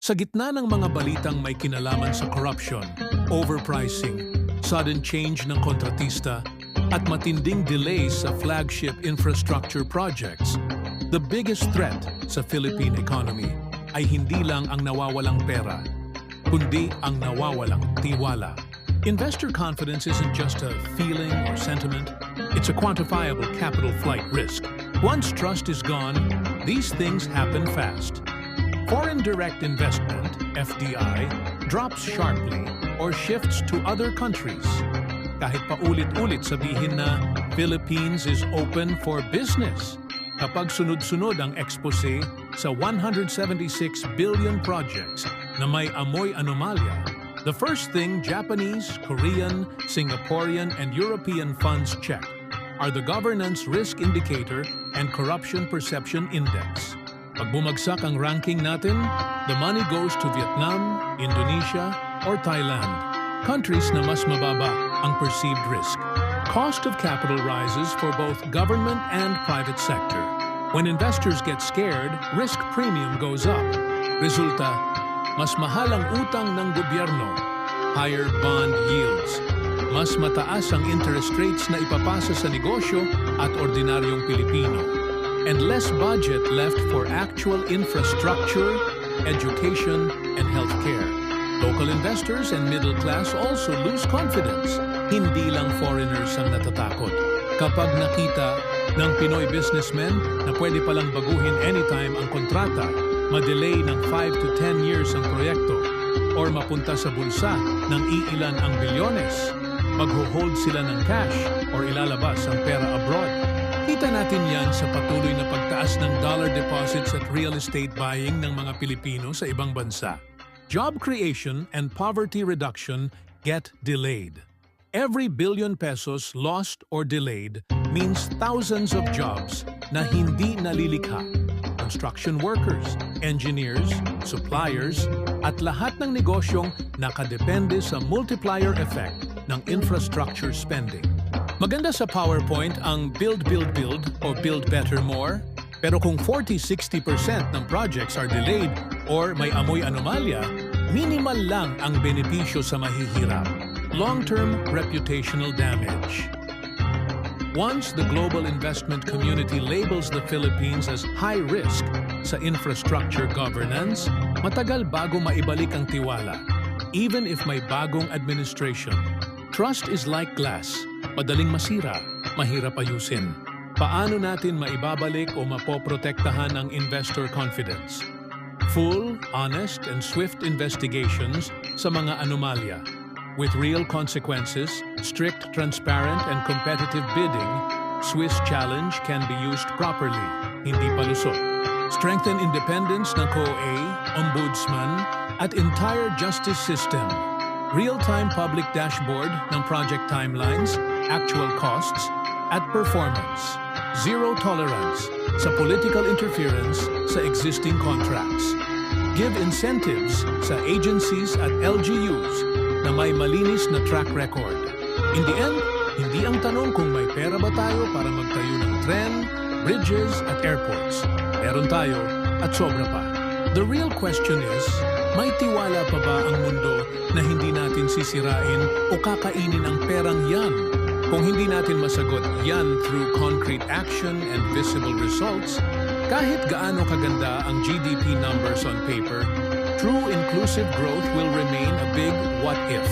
Sa gitna ng mga balitang may kinalaman sa corruption, overpricing, sudden change ng kontratista, at matinding delays sa flagship infrastructure projects, the biggest threat sa Philippine economy ay hindi lang ang nawawalang pera, kundi ang nawawalang tiwala. Investor confidence isn't just a feeling or sentiment, it's a quantifiable capital flight risk. Once trust is gone, these things happen fast. Foreign direct investment, FDI, drops sharply or shifts to other countries. Kahit paulit-ulit sabihin na Philippines is open for business, kapag sunod-sunod ang expose sa 176 billion projects na may amoy anomalya, the first thing Japanese, Korean, Singaporean, and European funds check are the Governance Risk Indicator and Corruption Perception Index. Pag bumagsak ang ranking natin, the money goes to Vietnam, Indonesia, or Thailand, countries na mas mababa ang perceived risk. Cost of capital rises for both government and private sector. When investors get scared, risk premium goes up. Resulta, mas mahal ang utang ng gobyerno, higher bond yields. Mas mataas ang interest rates na ipapasa sa negosyo at ordinaryong Pilipino. And less budget left for actual infrastructure, education, and healthcare. Local investors and middle class also lose confidence. Hindi lang foreigners ang natatakot. Kapag nakita ng Pinoy businessmen na pwede palang baguhin anytime ang kontrata, madelay ng 5 to 10 years ang proyekto, or mapunta sa bulsa ng iilan ang bilyones, magho-hold sila ng cash or ilalabas ang pera abroad. Kita natin yan sa patuloy na pagtaas ng dollar deposits at real estate buying ng mga Pilipino sa ibang bansa. Job creation and poverty reduction get delayed. Every billion pesos lost or delayed means thousands of jobs na hindi nalilikha. Construction workers, engineers, suppliers, at lahat ng negosyong nakadepende sa multiplier effect ng infrastructure spending. Maganda sa PowerPoint ang build, build, build o build better more. Pero kung 40-60% ng projects are delayed or may amoy anomalya, minimal lang ang benepisyo sa mahihirap. Long-term reputational damage. Once the global investment community labels the Philippines as high risk sa infrastructure governance, matagal bago maibalik ang tiwala, even if may bagong administration. Trust is like glass. Madaling masira, mahirap ayusin. Paano natin maibabalik o mapoprotektahan ang investor confidence? Full, honest, and swift investigations sa mga anomalya. With real consequences, strict, transparent, and competitive bidding, Swiss Challenge can be used properly, hindi palusot. Strengthen independence ng COA, Ombudsman, at entire justice system. Real-time public dashboard ng project timelines, actual costs, at performance. Zero tolerance sa political interference sa existing contracts. Give incentives sa agencies at LGUs na may malinis na track record. In the end, hindi ang tanong kung may pera ba tayo para magtayo ng tren, bridges, at airports. Meron tayo at sobra pa. The real question is, may tiwala pa ba ang mundo na hindi natin sisirain o kakainin ang perang yan? Kung hindi natin masagot yan through concrete action and visible results, kahit gaano kaganda ang GDP numbers on paper, true inclusive growth will remain a big what if.